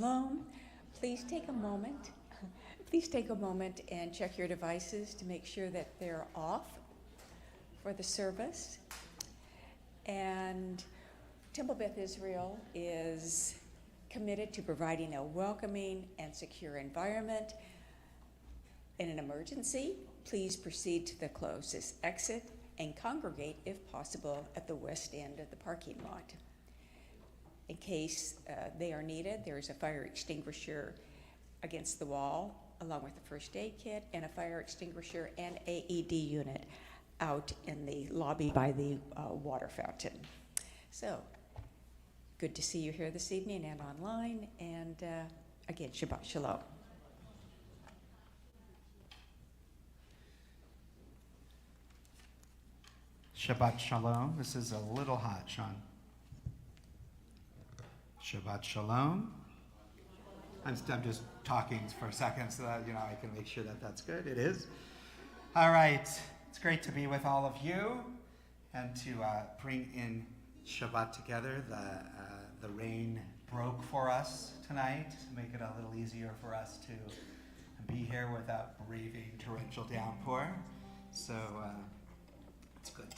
Shalom. Please take a moment. Please take a moment and check your devices to make sure that they're off for the service. And Temple Beth Israel is committed to providing a welcoming and secure environment. In an emergency, please proceed to the closest exit and congregate, if possible, at the west end of the parking lot. In case they are needed, there is a fire extinguisher against the wall, along with a first aid kit and a fire extinguisher and AED unit out in the lobby by the water fountain. So, good to see you here this evening and online, and again, Shabbat Shalom. Shabbat Shalom. This is a little hot, Sean. Shabbat Shalom. I'm just talking for a second so that I can make sure that that's good. It is. All right. It's great to be with all of you and to bring in Shabbat together. The rain broke for us tonight to make it a little easier for us to be here without braving torrential downpour. So it's good.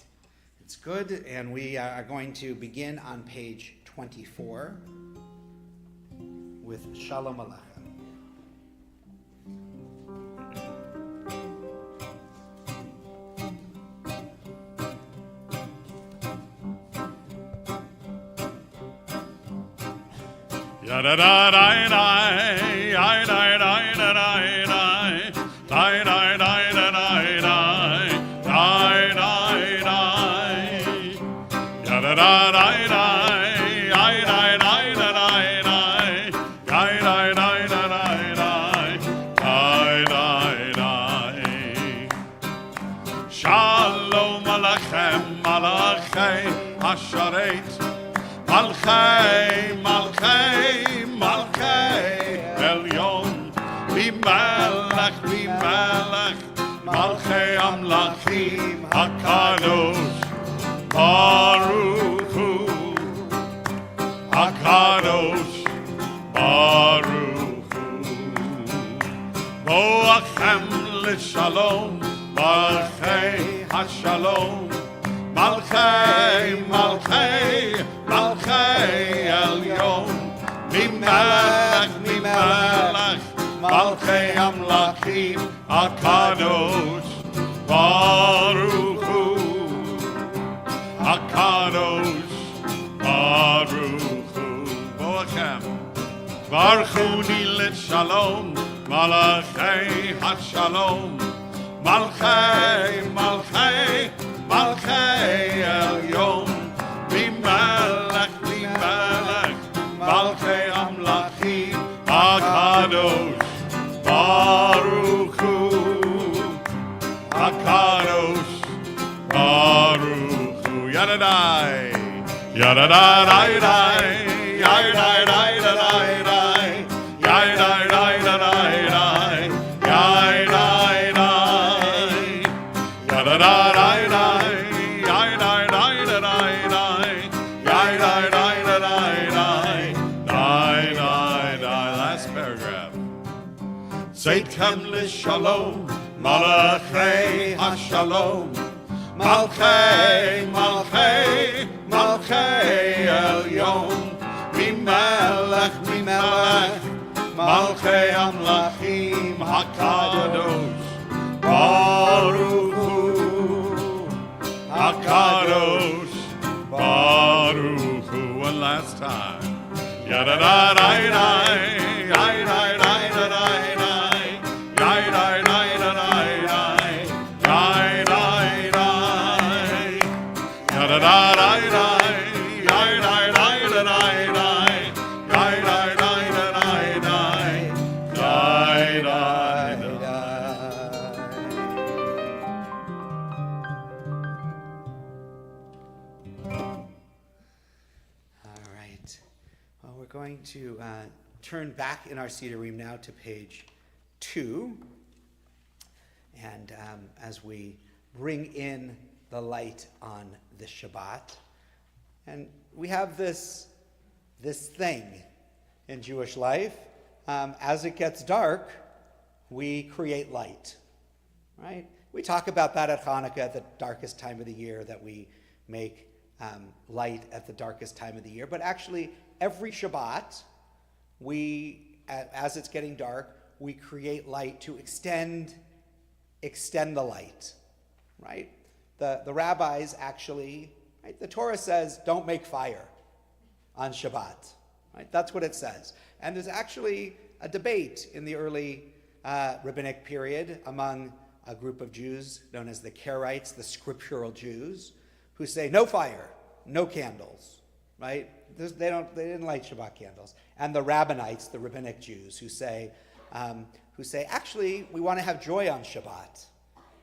It's good, and we are going to begin on page 24 with Shalom Aleichem. Shalom Aleichem, Malachei Hasharet, Malchei, Malchei, Malchei Elyon, Bimelech, Bimelech, Malchei Amlachim, HaKadosh, Baruch Hu, HaKadosh, Baruch Hu. Boachem L'Shalom, Malchei HaShalom, Malchei, Malchei, Malchei Elyon, Mimelech, Mimelech, Malchei Amlachim, HaKadosh, Baruch Hu, HaKadosh, Baruch Hu. Boachem, Baruchuni L'Shalom, Malchei HaShalom, Malchei, Malchei, Malchei Elyon, Mimelech, Mimelech, Malchei Amlachim, HaKadosh, Baruch Hu, HaKadosh, Baruch Hu. Yadadai, Yadadai, Yadadai, Yadadai, Yadadai, Yadadai, Yadadai, last paragraph. Seitem l'shalom, Malachei HaShalom, Malchei, Malchei, Malchei Elyon, Mimelech, Mimelech, Malchei Amlachim, HaKadosh, Baruch Hu, HaKadosh, Baruch Hu. One last time. Yada-da-da-da-da, yada-da-da-da-da, going to turn back in our Seder room now to page 2. And as we bring in the light on the Shabbat, and we have this thing in Jewish life. As it gets dark, we create light, right? We talk about that at Hanukkah, at the darkest time of the year, that we make light at the darkest time of the year. But actually, every Shabbat, as it's getting dark, we create light to extend the light, right? The rabbis actually, right? The Torah says, don't make fire on Shabbat, right? That's what it says. And there's actually a debate in the early rabbinic period among a group of Jews known as the Karaites, the scriptural Jews, who say no fire, no candles, right? They didn't light Shabbat candles. And the Rabbinites, the rabbinic Jews, who say actually we want to have joy on Shabbat.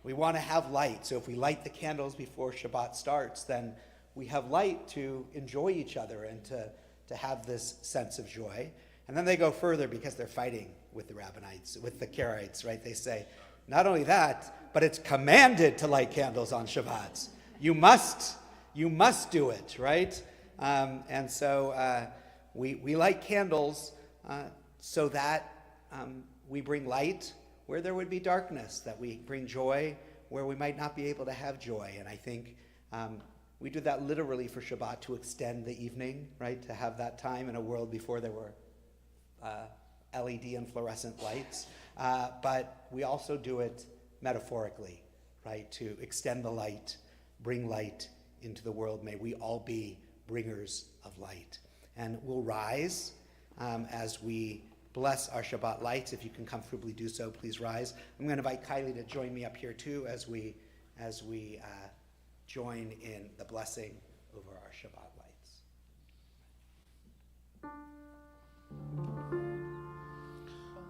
We want to have light. So if we light the candles before Shabbat starts, then we have light to enjoy each other and to have this sense of joy. And then they go further because they're fighting with the Rabbinites, with the Karaites, right? They say, not only that, but it's commanded to light candles on Shabbats. You must do it, right? And so we light candles so that we bring light where there would be darkness, that we bring joy where we might not be able to have joy. And I think we do that literally for Shabbat, to extend the evening, right? To have that time in a world before there were LED and fluorescent lights. But we also do it metaphorically, right? To extend the light, bring light into the world. May we all be bringers of light. And we'll rise as we bless our Shabbat lights. If you can comfortably do so, please rise. I'm going to invite Kylie to join me up here too as we join in the blessing over our Shabbat lights.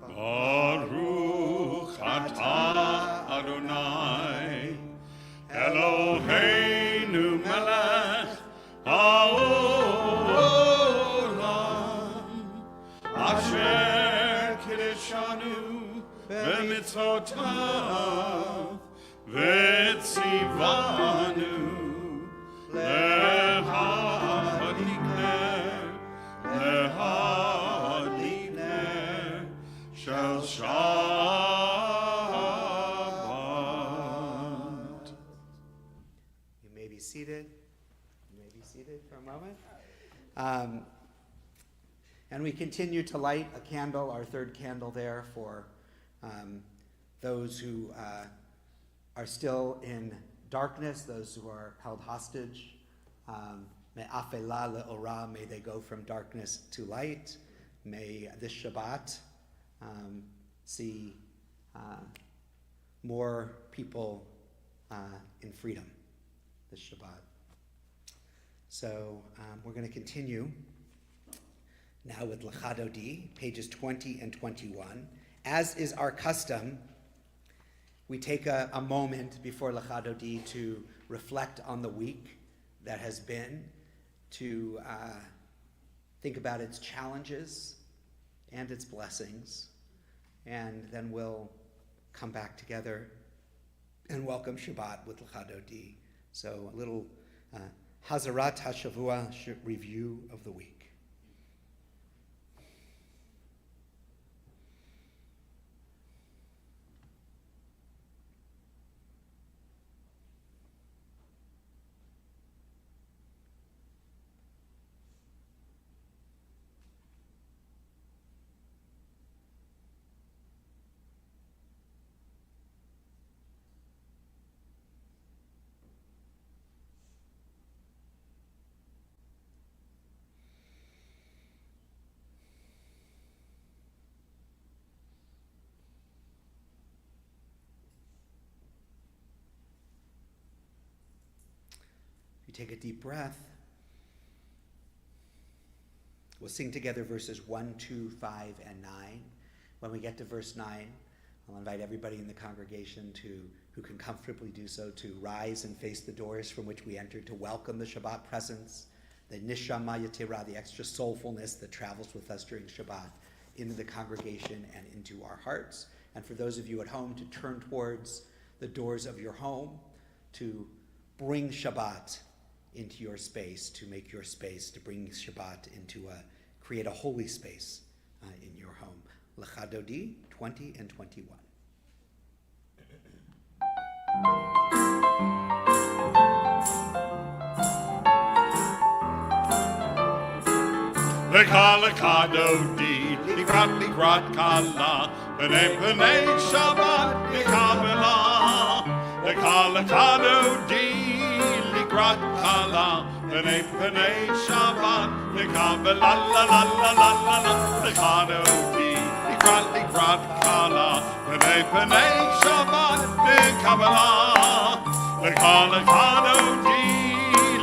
Baruch atah Adonai Eloheinu melech haolam asher kiddushanu b'mitzvotav v'tzivanu lehadikner shel Shabbat. You may be seated. For a moment. And we continue to light a candle, our third candle there, for those who are still in darkness, those who are held hostage. May afela le'ora, may they go from darkness to light. May this Shabbat see more people in freedom this Shabbat. So we're going to continue now with Lecha Dodi, pages 20 and 21. As is our custom, we take a moment before Lecha Dodi to reflect on the week that has been, to think about its challenges and its blessings, and then we'll come back together and welcome Shabbat with Lecha Dodi. So a little Hazarat HaShavua review of the week. You take a deep breath. We'll sing together verses 1, 2, 5, and 9. When we get to verse 9, I'll invite everybody in the congregation who can comfortably do so, to rise and face the doors from which we enter, to welcome the Shabbat presence, the nishama yatira, the extra soulfulness that travels with us during Shabbat, into the congregation and into our hearts. And for those of you at home, to turn towards the doors of your home, to bring Shabbat into your space, to make your space, to bring Shabbat into a create a holy space in your home. Lecha Dodi 20 and 21. Lecha Dodi, Ligrat Kala, B'nei Shabbat Mikabela. Lecha Dodi, Ligrat Kala, B'nei Shabbat Mikabela. La la la la la la. Lecha Dodi, Ligrat Kala, B'nei Shabbat Mikabela. Lecha Dodi,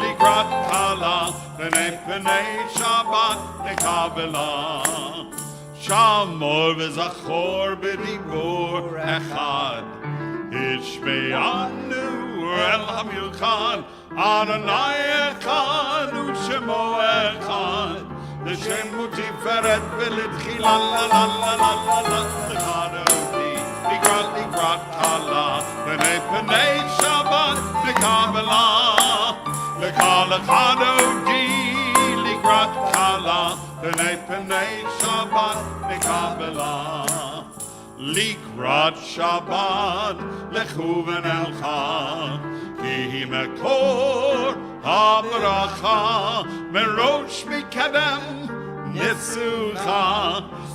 Ligrat Kala, B'nei Shabbat Mikabela. Shamor v'zachor b'dibur echad, Ishme'anu el hamiuchad, Adonai echad u'shemo echad, L'shemu tiferet v'litchila la la la la la la. Lecha Dodi, Ligrat Kala, B'nei Shabbat Mikabela. Lecha Dodi, Ligrat Kala, B'nei Shabbat Mikabela. Ligrat Shabbat lechu v'nelcha, ki mekor habracha, merosh mikadem nisucha,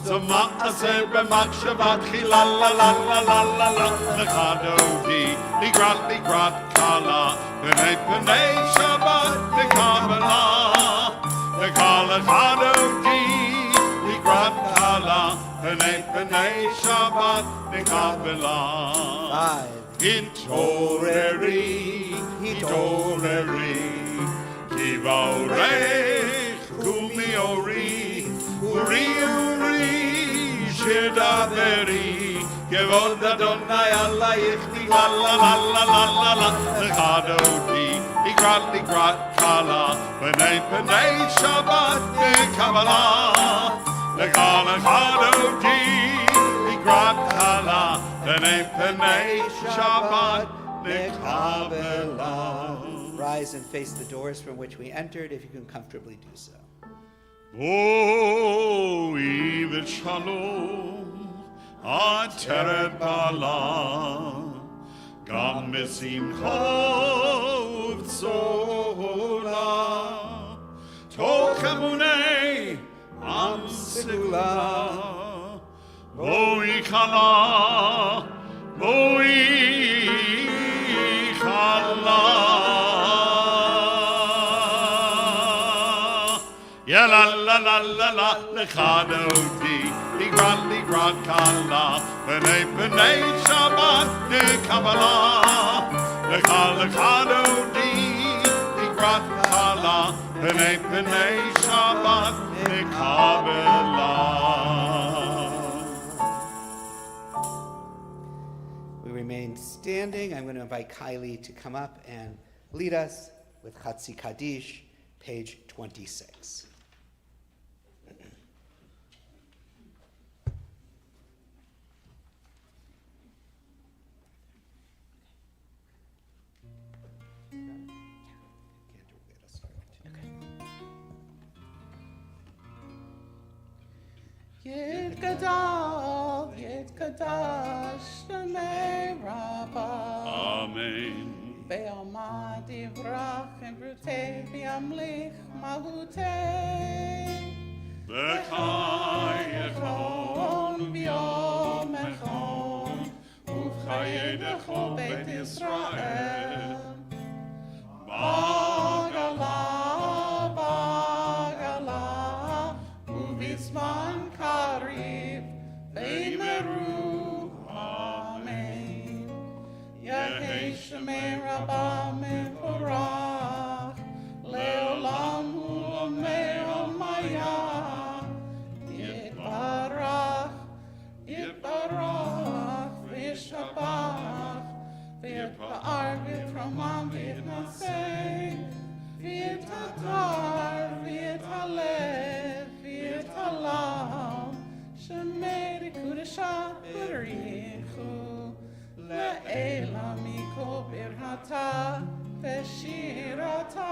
so ma'aseh b'makshavat chila la la la la la la. Lecha Dodi, Ligrat Kala, B'nei Shabbat Mikabela. Lecha Dodi, Ligrat Kala, B'nei Shabbat Mikabela. Hitoreri, Kivorech Kumiori, Uri, Shedaveri, Kevod Adonai Alayich, la la la la la la la. Lecha Dodi, Ligrat Kala, B'nei Shabbat Mikabela. Lecha Dodi, Ligrat Kala, B'nei Shabbat Mikabela. Rise and face the doors from which we entered, if you can comfortably do so. Boi v'shalom, ateret bala, gam mesimcha uvtzola, toch emunei am segula, boi chala, Ya la la la la la, Lecha Dodi, Ligrat Kala, B'nei Shabbat Mikabela. Lecha Dodi, Ligrat Kala, B'nei Shabbat Mikabela. We remain standing. I'm going to invite Kylie to come up and lead us with Chatzi Kaddish, page 26. Yid Gadol, Yid Kadash, Shemei Rabbah. Amen. Be'alma divrach and brute bi'amlich malutei. B'chayechon b'yom echon, uv'chayedecho bet Yisrael. Bagala, Bagala, Uvizman Karib, Veimeru, Amen. Yehei Shemei Rabbah Mevorach, Leolam U'Omer Maya, Yitbarach, Yitbarach, V'Shabach, V'Yitba'ar V'Yitramam V'Yitnaseh, V'Yitatar, V'Yitalev, V'Yitalam, Shemei Kudesha B'Richu, Le'elam Miko Birhata, V'Shirata.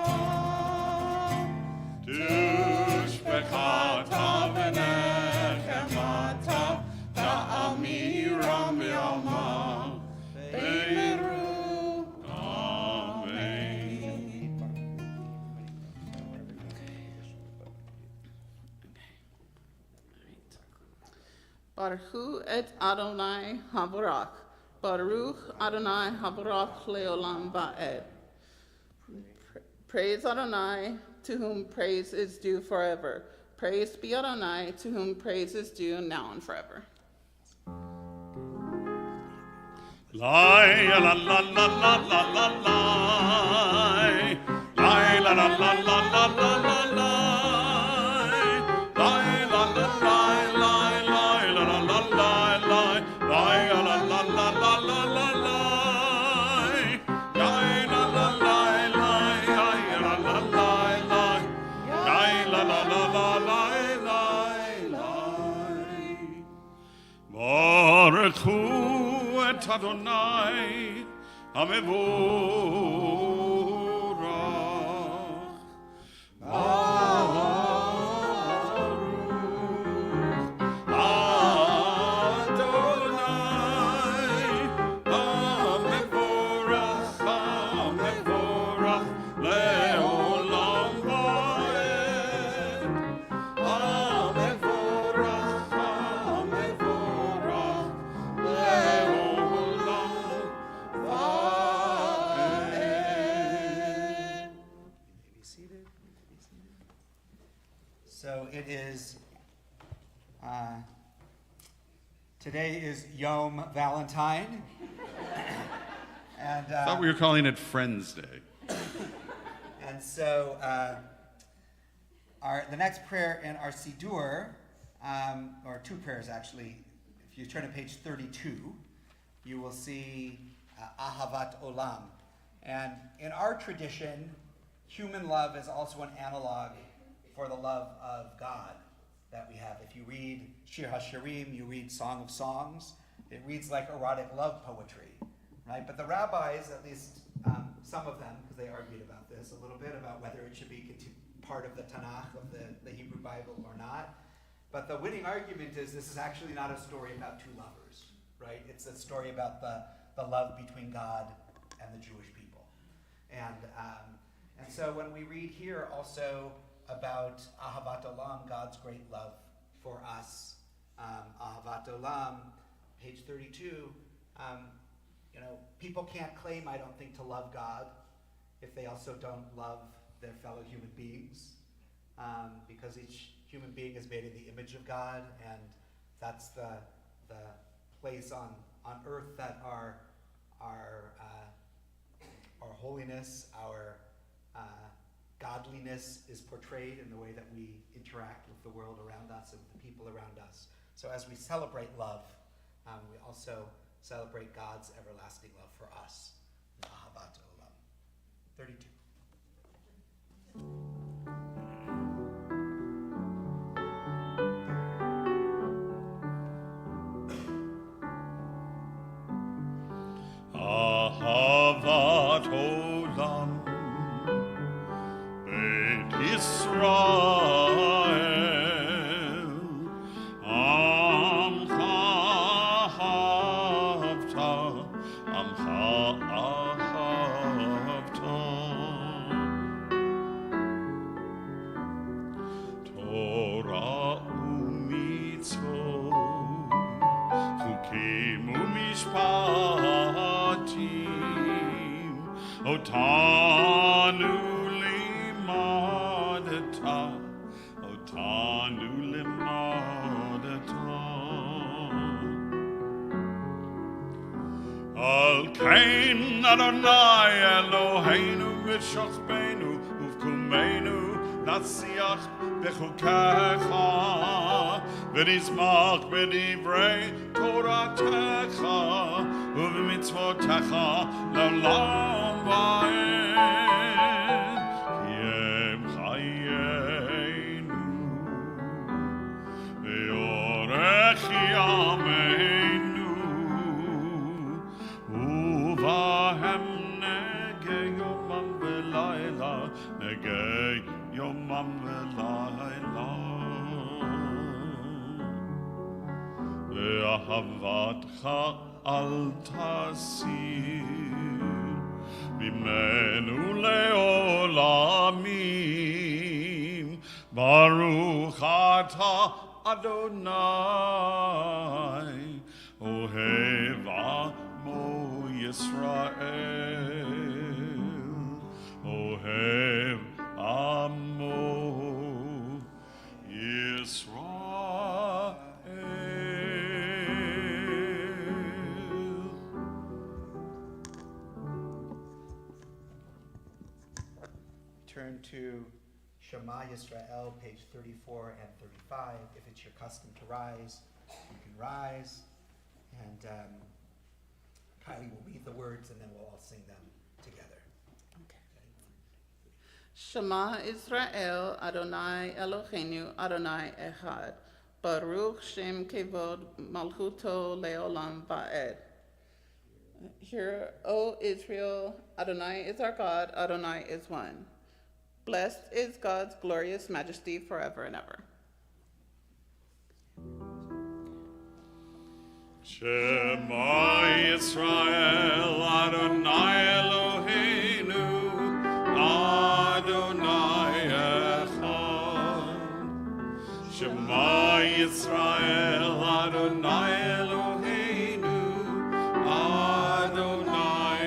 Tush V'chata v'nechemata ta'amiram yama Beimeru. Amen. Baruch et Adonai Habarach. Baruch Adonai Habarach leolam ba'ed. Praise Adonai, to whom praise is due forever. Praise be Adonai, to whom praise is due now and forever. La la la la la la la la. La la la la la la la la la. La la la la la la la la la la. La la la la la la la la. La la la la la la la la la. La la la la la la la. Baruch Hu et Adonai HaMevorach. Baruch Adonai HaMevorach, HaMevorach leolam va'ed. HaMevorach, HaMevorach leolam va'ed. Be seated. So it is, today is Yom Valentine. And, I thought we were calling it Friends Day. and so the next prayer in our Siddur, or two prayers actually, if you turn to page 32, you will see Ahavat Olam. And in our tradition, human love is also an analog for the love of God that we have. If you read Shir HaShirim, you read Song of Songs, it reads like erotic love poetry, right? But the rabbis, at least some of them, because they argued about this a little bit, about whether it should be part of the Tanakh, of the Hebrew Bible or not. But the winning argument is this is actually not a story about two lovers, right? It's a story about the love between God and the Jewish people. And so when we read here also about Ahavat Olam, God's great love for us, Ahavat Olam, page 32, people can't claim, I don't think, to love God if they also don't love their fellow human beings, because each human being is made in the image of God, and that's the place on earth that our holiness, our godliness is portrayed in the way that we interact with the world around us and the people around us. So as we celebrate love, we also celebrate God's everlasting love for us. Ahavat Olam. 32. Ahavat Olam Beit Yisrael Amcha ahavta Amcha ahavta Torah umitzvot Chukim umishpatim Otanu limadata Otanu limadata Al kain Adonai Eloheinu v'shochbeinu uvkumeinu Natsiach bechukecha V'nizmach b'divrei Toratecha Uv'mitzvotecha L'olam va'ed Kiem chayenu V'yorech yameinu Uvahem nege yomam v'layla Nege yomam v'layla ואהבתך אל תסיר ממנו לעולמים. ברוך אתה אדוני אוהב עמו ישראל, אוהב עמו ישראל. Turn to Shema Yisrael, page 34 and 35. If it's your custom to rise, you can rise. And Kylie will read the words and then we'll all sing them together. Shema Israel, Adonai Eloheinu, Adonai Echad. Baruch Shem Kevod Malchuto Leolam Va'ed. Hear, O Israel, Adonai is our God, Adonai is one. Blessed is God's glorious majesty forever and ever. Shema Yisrael, Adonai Eloheinu, Adonai Echad. Shema Yisrael, Adonai Eloheinu, Adonai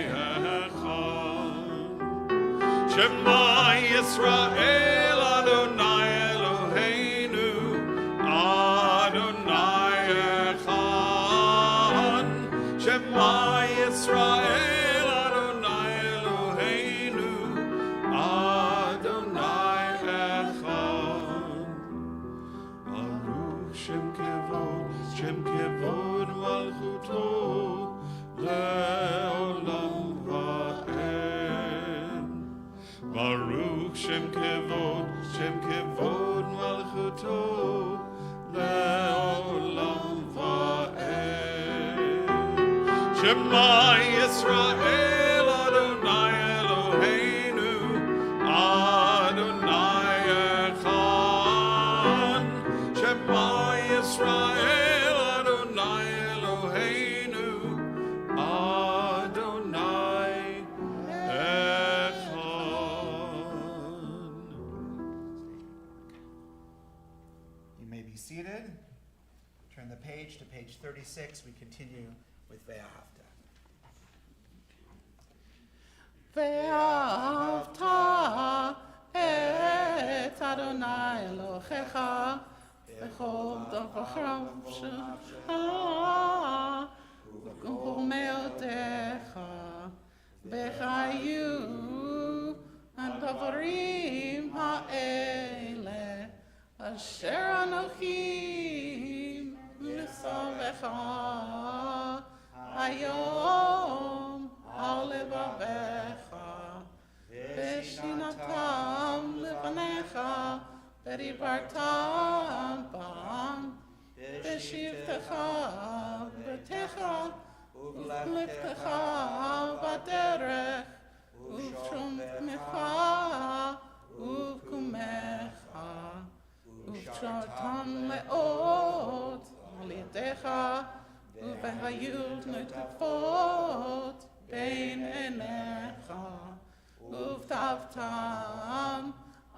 Echad. Shema Yisrael, Adonai Eloheinu, Adonai Echad. Shema Yisrael, Adonai Eloheinu, Adonai Echad. Baruch Shem Kevod Malchuto Leolam Va'ed. Baruch Shem Kevod Malchuto Leolam Va'ed. Shema Yisrael, Adonai Eloheinu, Adonai Echad. Shema Yisrael, Adonai Eloheinu, Adonai Echad. You may be seated. Turn the page to page 36. We continue with Ve'ahavta. ואהבת את אדוני אלוהיך בכל דבריך ובכל מאודך, וחיו הדברים האלה אשר אנוכי מצווך היום על לבביך, ושינתם לפניך, ודיברתם בם, בשבתך ובביתך, ובלכתך בדרך, ובשומך ובקומך, ובשרתם מאוד על ידיך, ובהיו נטפות בין עיניך, וכתבתם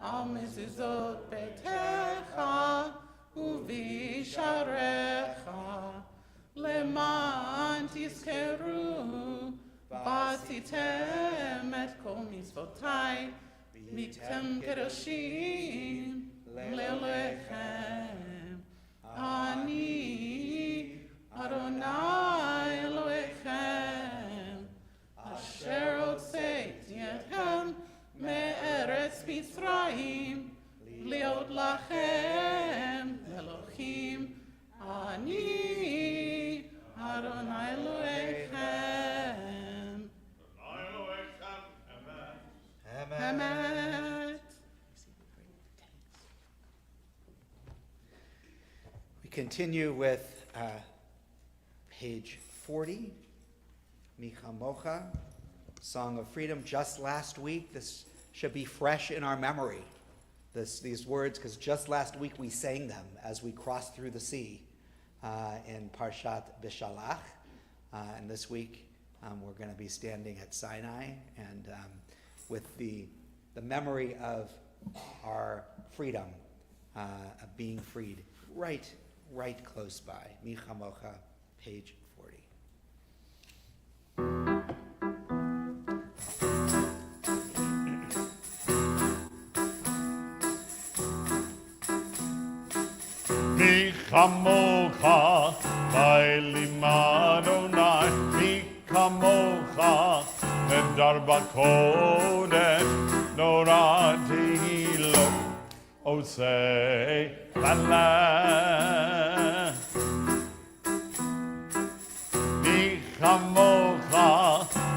על מזוזות ביתך ובשעריך, למען תזכרו ועשיתם את כל מצוותיי, והייתם קדושים לאלוהיכם. אני אדוני אלוהיכם, אשר הוצאתי אתכם מארץ מצרים, להיות לכם אלוהים. אני אדוני אלוהיכם. אמת. We continue with page 40, Micha Mocha, Song of Freedom. Just last week, this should be fresh in our memory, these words, because just last week we sang them as we crossed through the sea. in Parshat Bishalach. And this week, we're going to be standing at Sinai and with the memory of our freedom, of being freed, right close by. Mi Chamocha, page 40. Mi chamocha, bailim Adonai, mi kamocha, nedar bakodesh, norati lo, osei baleh. Mi chamocha,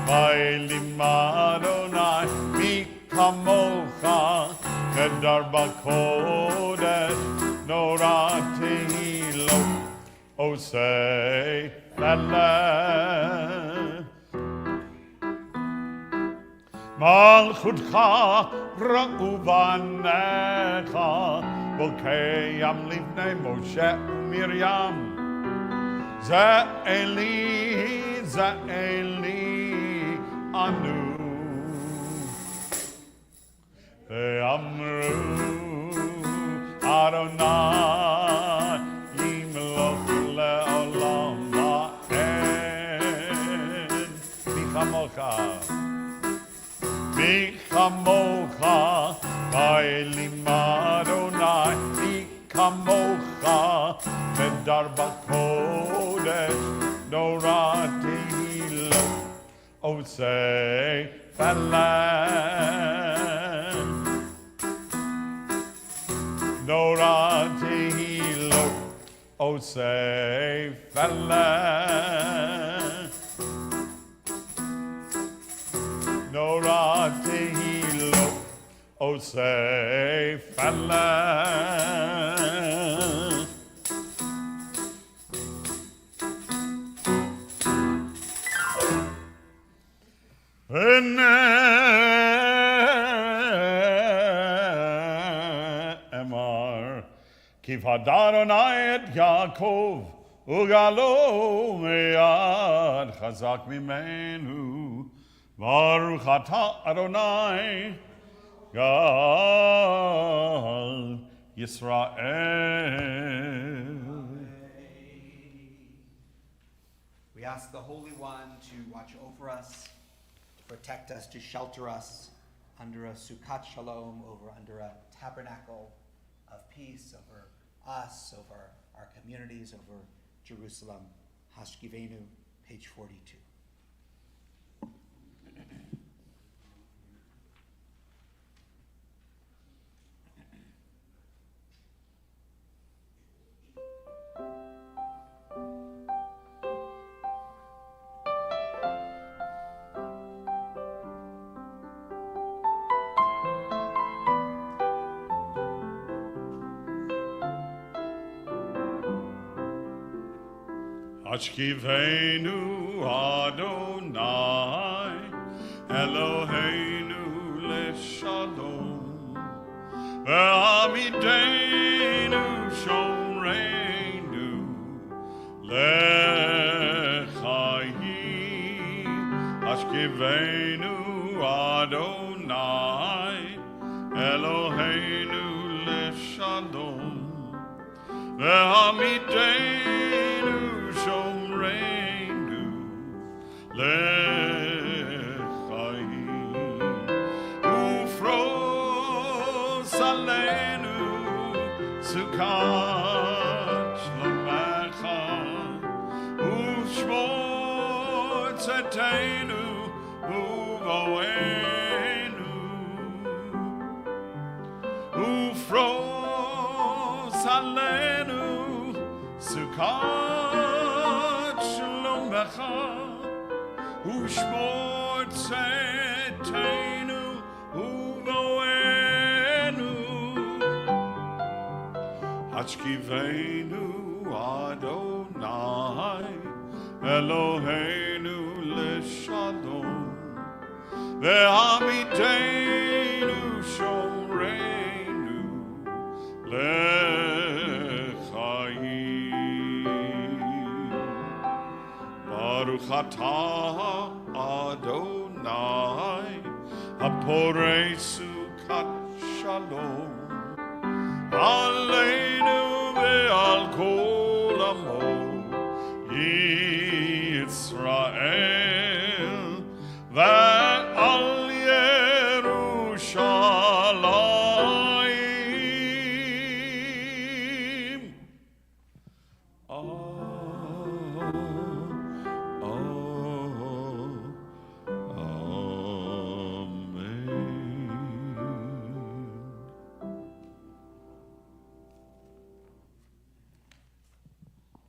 bailim Adonai, mi kamocha, nedar bakodesh, norati lo, osei baleh. Malchutcha ra'u banecha, v'keyam livnei Moshe u'Miriam. Za'eli anu. Ve'amru Adonai yimloch le'olam va'ed. Mi chamocha ba'elim Adonai, mi kamocha, nedar bakodesh, norati lo, osei baleh. Norati lo, osei baleh. Norati lo, osei baleh. Emar, ki vadar Adonai et Yaakov, ugalo meyad chazak mimenu. Baruch atah Adonai, Gal Yisrael. We ask the Holy One to watch over us, to protect us, to shelter us under a Sukkot Shalom, under a tabernacle of peace over us, over our communities, over Jerusalem. Hashkivenu, page 42. Hashkivenu Adonai, Eloheinu leshalom, ve'amidenu shomreinu lechayim. Hashkivenu Adonai, Eloheinu leshalom, ve'amidenu shomreinu lechayim. Ufros aleinu sukkot shlomecha, ushmor tzedenu uvoenu. Ufros aleinu sukkot shlomecha, ushmor tzedenu uvoenu. Hashkivenu Adonai, Eloheinu leshalom, ve'amidenu shomreinu lechayim. Baruch atah Adonai, haporei sukat shalom, aleinu ve'al kol amo Yisrael, ve'al Yerushalayim. Amen.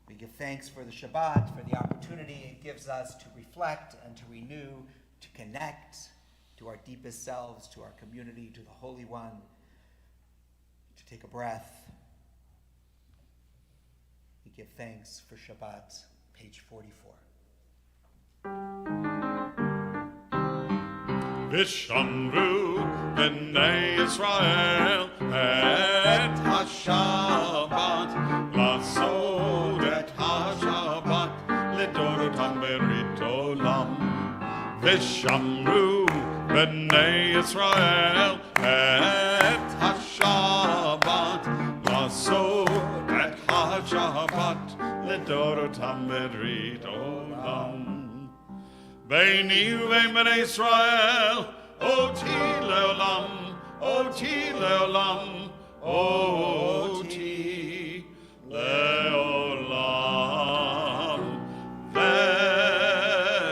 We give thanks for the Shabbat, for the opportunity it gives us to reflect and to renew, to connect to our deepest selves, to our community, to the Holy One, to take a breath. We give thanks for Shabbat, page 44. Vishamru b'nei Yisrael et ha-Shabbat, לעשות את השבת לדורותם ברית עולם. ושמרו בני ישראל את השבת, לעשות את השבת לדורותם ברית עולם. ביני ובין בני ישראל אותי לעולם, אותי לעולם, אותי לעולם.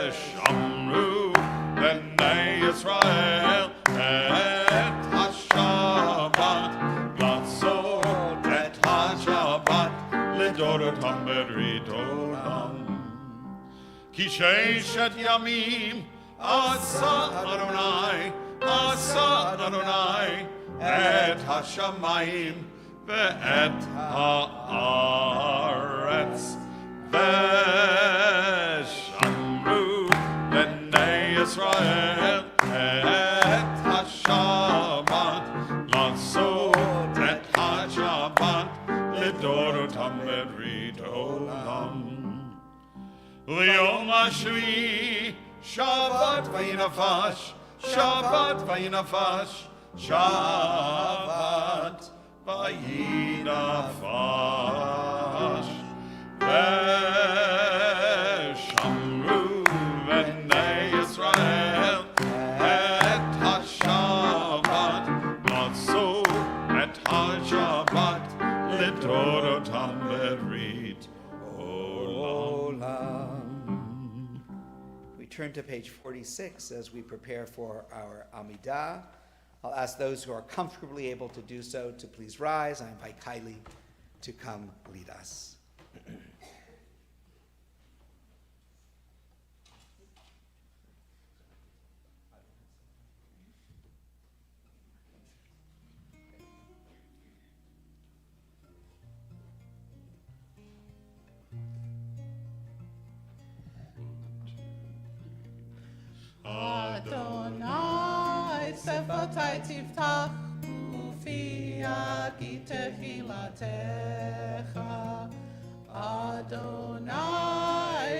ושמרו בני ישראל את השבת, לעשות את השבת לדורותם ברית עולם. כי ששת ימים עשה אדוני, עשה אדוני את השמיים ואת הארץ. ושמרו בני ישראל את השבת, לעשות את השבת לדורותם ברית עולם. ויום השביעי שבת וינפש, שבת וינפש, שבת וינפש. ושמרו בני ישראל את השבת, לעשות את השבת לדורותם ברית עולם. We turn to page 46 as we prepare for our Amidah. I'll ask those who are comfortably able to do so to please rise. I invite Kylie to come lead us. Adonai, Sefotai Tiftach, Ufi Agi Tefilatecha. Adonai,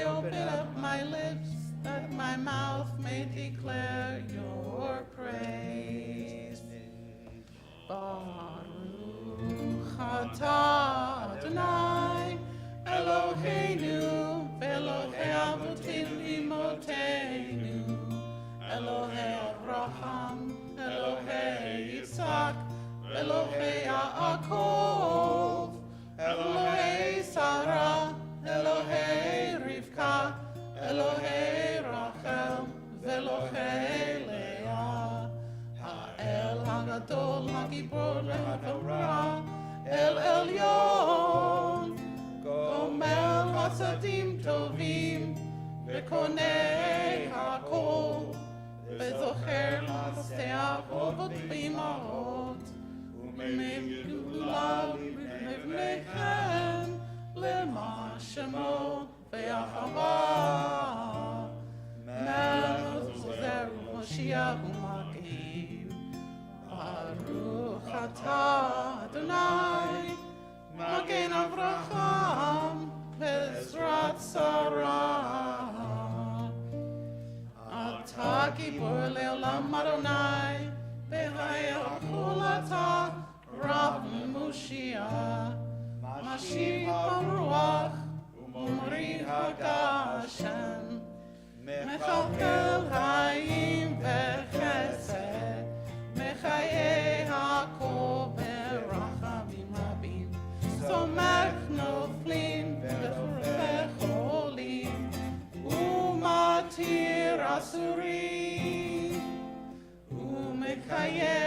open up my lips, that my mouth may declare your praise. Baruch atah Adonai, Eloheinu, Elohei Avutim Imotenu, Elohei Abraham, Elohei Yitzhak, Elohei Yaakov, Elohei Sarah, Elohei Rivka, Elohei Rachel, Elohei Leah, Ha'el HaGadol HaGibor HaTorah, El Elyon, Gomel Hasadim Tovim, Vekonei HaKol, וזוכר להסתח אובות באמהות, ומגדולה לבניכם, למען שמו ויחווה. מלך חוזר ומושיע ומגן. ברוך אתה אדוני, מגן אברהם, בעזרת שרה. Olam Adonai, Behaya Kulata, Rav Mushia, Mashiach HaRuach, Umri HaGashem, Mechalkel Hayim Vechesed, Mechaye HaKol Berachamim Rabim, Somech Noflim Vecholim, Umatir Asurim, Umekaye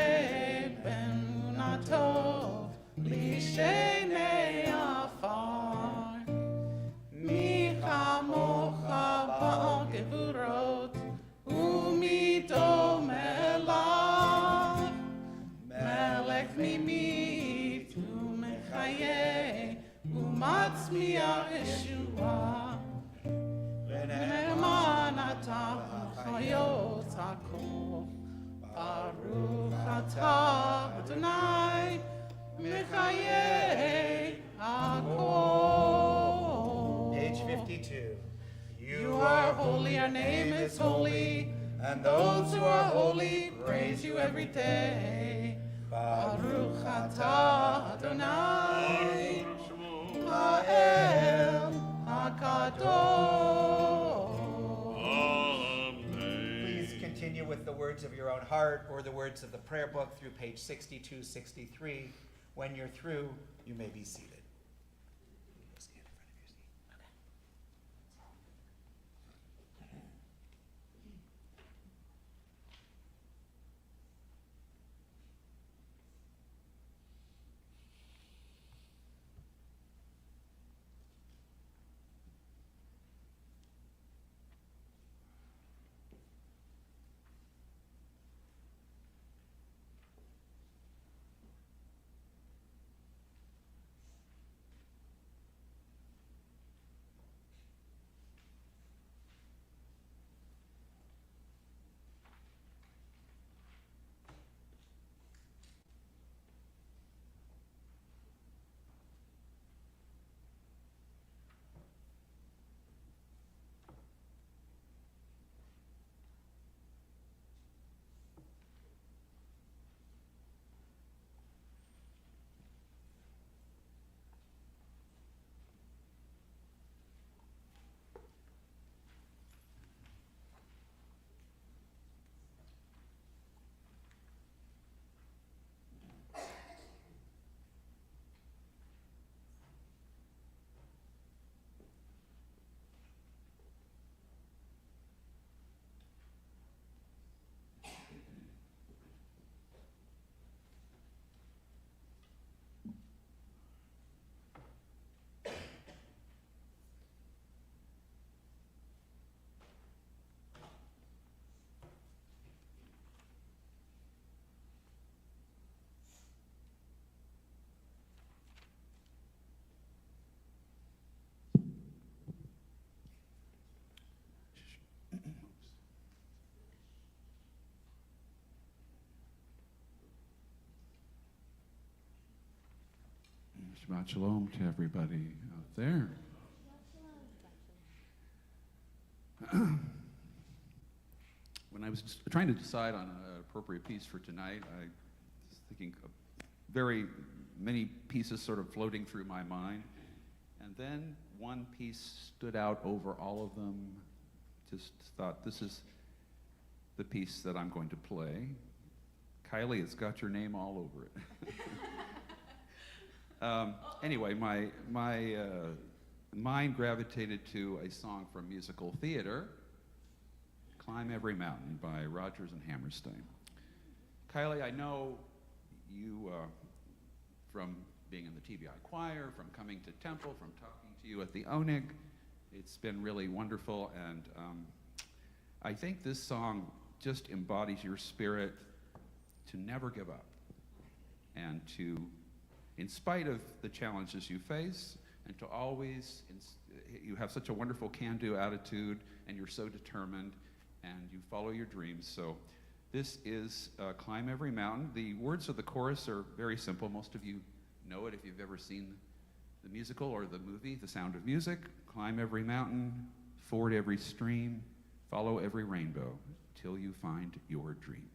Ben Unatov, Lishenei Afar, Micha Mocha Ba'al Gevurot, Umidom Elach, Melech Mimit, Umechaye, Umatzmiach Yeshua, V'ne'eman Ata Chayot HaKol, Baruch Atah Adonai, Mechaye HaKol. Page 52. You are holy, your name is holy, and those who are holy praise you every day. Baruch Atah Adonai, Ha'el HaKadosh. Please continue with the words of your own heart or the words of the prayer book through page 62, 63. When you're through, you may be seated. Stand in front of your seat. Shabbat Shalom to everybody out there. When I was trying to decide on an appropriate piece for tonight, I was thinking of very many pieces sort of floating through my mind. And then one piece stood out over all of them. Just thought, this is the piece that I'm going to play. Kylie, it's got your name all over it. Anyway, my mind gravitated to a song from musical theater, Climb Every Mountain by Rodgers and Hammerstein. Kylie, I know you from being in the TBI choir, from coming to Temple, from talking to you at the ONIG. It's been really wonderful, and I think this song just embodies your spirit to never give up and to, in spite of the challenges you face, and to always, you have such a wonderful can-do attitude, and you're so determined, and you follow your dreams. So this is Climb Every Mountain. The words of the chorus are very simple. Most of you know it if you've ever seen the musical or the movie, The Sound of Music. Climb every mountain, ford every stream, Follow every rainbow till you find your dream.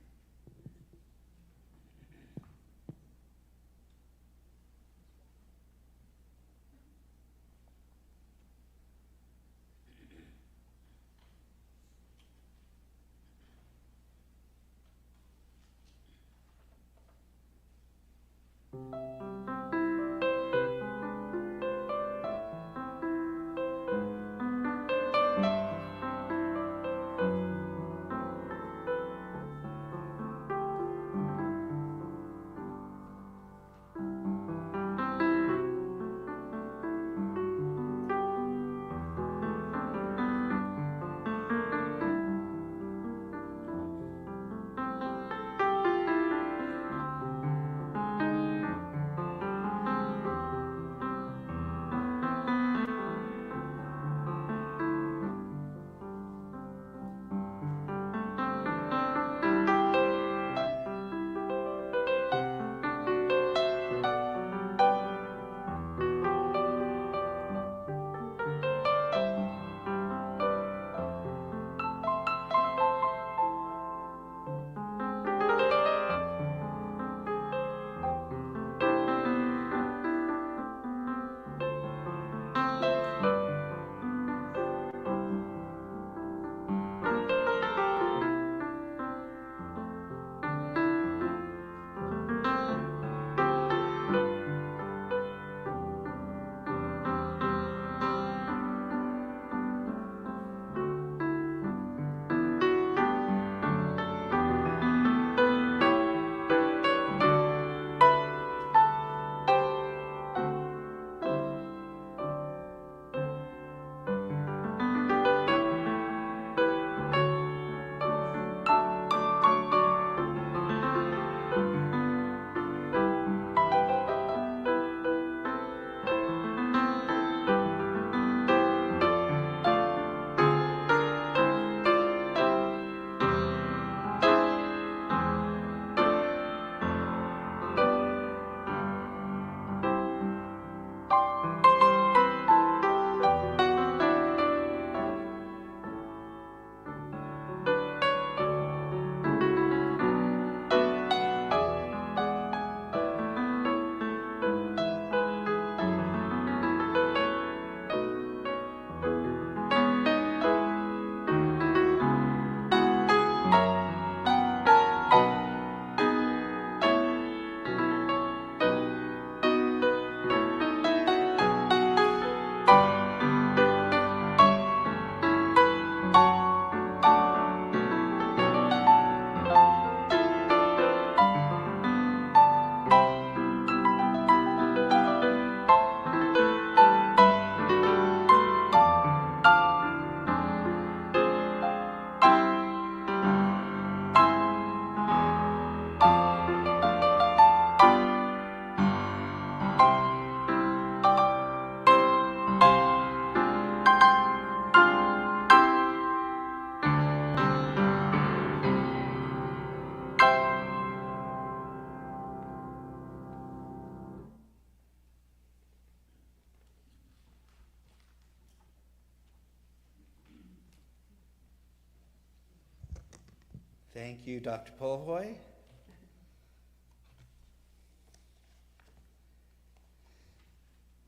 Thank you, Dr. Polhoy.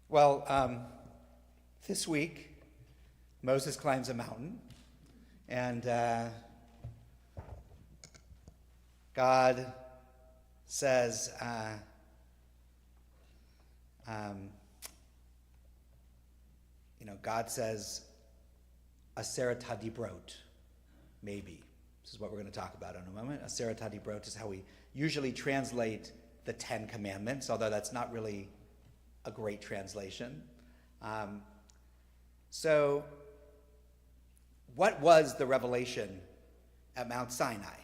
Well, this week, Moses climbs a mountain, and God says, God says, Aseret HaDibrot, maybe. This is what we're going to talk about in a moment. Aseret HaDibrot is how we usually translate the Ten Commandments, although that's not really a great translation. So, what was the revelation at Mount Sinai?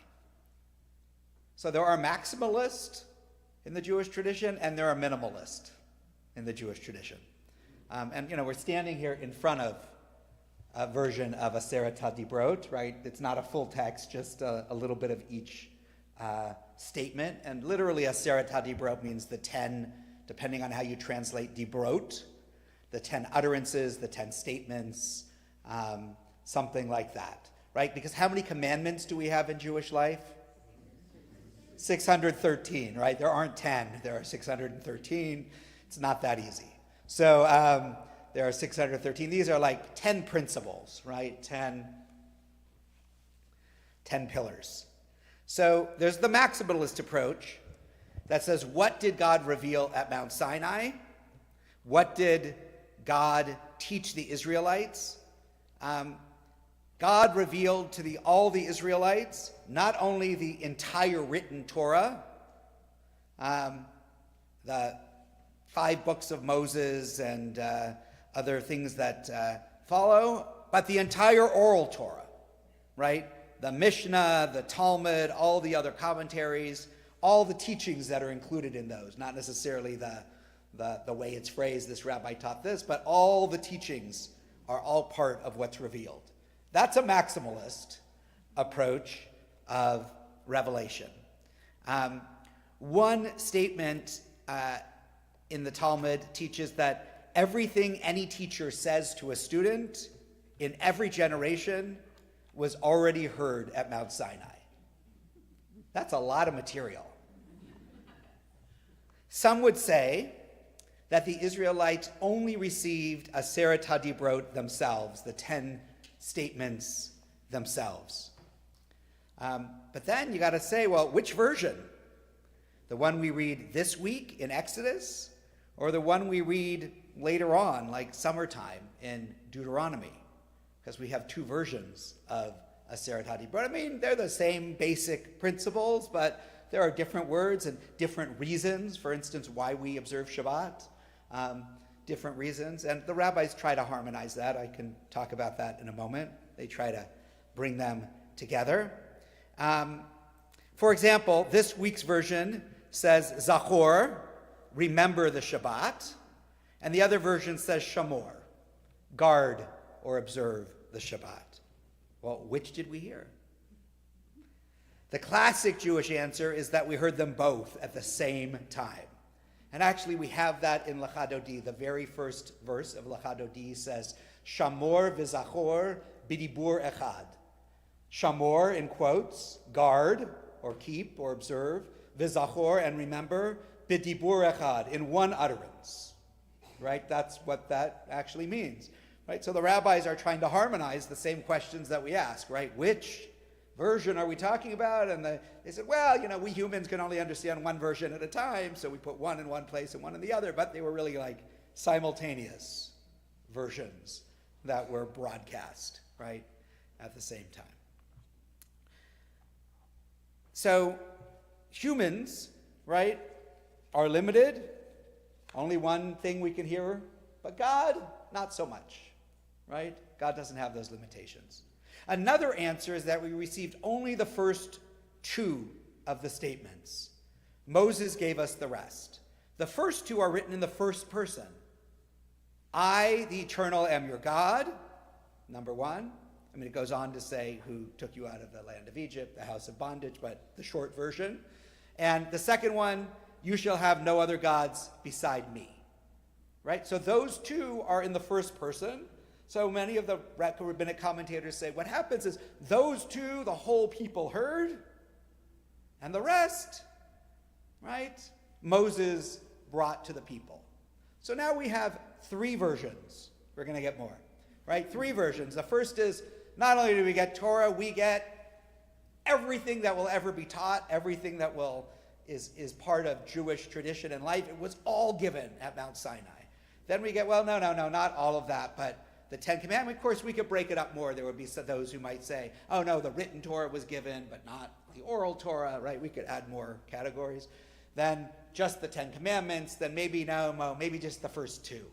So there are maximalists in the Jewish tradition, and there are minimalists in the Jewish tradition. We're standing here in front of a version of Aseret HaDibrot, right? It's not a full text, just a little bit of each statement. And literally, Aseret HaDibrot means the 10, depending on how you translate Dibrot, the 10 utterances, the 10 statements, something like that. right? Because how many commandments do we have in Jewish life? 613, right? There aren't 10. There are 613. It's not that easy. So there are 613. These are like 10 principles, right? 10 pillars. So there's the maximalist approach that says, what did God reveal at Mount Sinai? What did God teach the Israelites? God revealed to all the Israelites not only the entire written Torah, the 5 books of Moses and other things that follow, but the entire oral Torah, right? The Mishnah, the Talmud, all the other commentaries, all the teachings that are included in those, not necessarily the way it's phrased, this rabbi taught this, but all the teachings are all part of what's revealed. That's a maximalist approach of revelation. One statement in the Talmud teaches that everything any teacher says to a student in every generation was already heard at Mount Sinai. That's a lot of material. Some would say that the Israelites only received Aseret HaDibrot themselves, the 10 statements themselves. But then you got to say, well, which version? The one we read this week in Exodus, or the one we read later on, like summertime in Deuteronomy? Because we have 2 versions of Aseret HaDibrot. I mean, they're the same basic principles, but there are different words and different reasons, for instance, why we observe Shabbat. Different reasons, and the rabbis try to harmonize that. I can talk about that in a moment. They try to bring them together. For example, this week's version says Zachor, remember the Shabbat, and the other version says Shamor, guard or observe the Shabbat. Well, which did we hear? The classic Jewish answer is that we heard them both at the same time. And actually, we have that in Lecha Dodi. The very first verse of Lecha Dodi says, Shamor v'zachor b'dibur echad. Shamor, in quotes, guard, or keep, or observe, v'zachor, and remember, b'dibur echad, in one utterance. Right? That's what that actually means. Right? So the rabbis are trying to harmonize the same questions that we ask, right? Which version are we talking about? And they said, well, we humans can only understand one version at a time, so we put one in one place and one in the other, but they were really like simultaneous versions that were broadcast, right, at the same time. So humans, right, are limited. Only one thing we can hear, but God, not so much, right? God doesn't have those limitations. Another answer is that we received only the first 2 of the statements. Moses gave us the rest. The first 2 are written in the first person. I, the Eternal, am your God, number 1. I mean, it goes on to say who took you out of the land of Egypt, the house of bondage, but the short version. And the second one, you shall have no other gods beside me. Right? So those 2 are in the first person. So many of the rabbinic commentators say what happens is those 2, the whole people heard, and the rest, right, Moses brought to the people. So now we have 3 versions. We're going to get more, right? 3 versions. The first is not only do we get Torah, we get everything that will ever be taught, everything that is part of Jewish tradition and life. It was all given at Mount Sinai. Then we get, well, no, not all of that, but the 10 Commandments. Of course, we could break it up more. There would be those who might say, oh no, the written Torah was given, but not the oral Torah, right? We could add more categories. Then just the 10 Commandments, then maybe maybe just the first 2.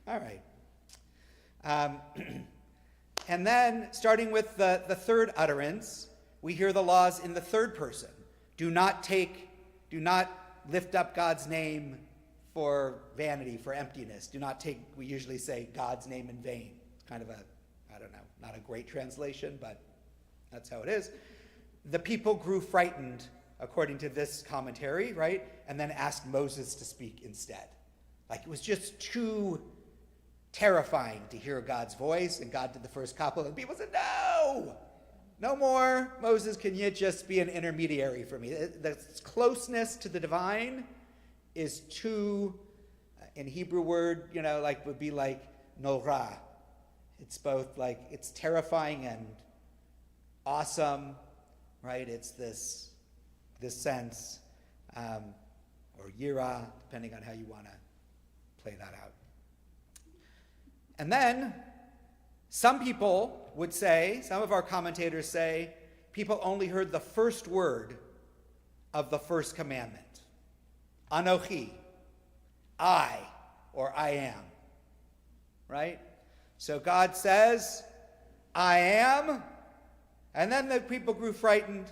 All right. And then, starting with the third utterance, we hear the laws in the third person. Do not lift up God's name for vanity, for emptiness. Do not take, we usually say, God's name in vain. It's kind of not a great translation, but that's how it is. The people grew frightened, according to this commentary, right? And then asked Moses to speak instead. Like it was just too terrifying to hear God's voice, and God did the first couple, and people said, no more. Moses, can you just be an intermediary for me? The closeness to the divine is too, in Hebrew word, would be like norah. It's both like, it's terrifying and awesome, right? It's this sense, or yira, depending on how you want to play that out. And then, some people would say, some of our commentators say, people only heard the first word of the first commandment. Anochi, I, or I am. Right? So God says, I am, and then the people grew frightened,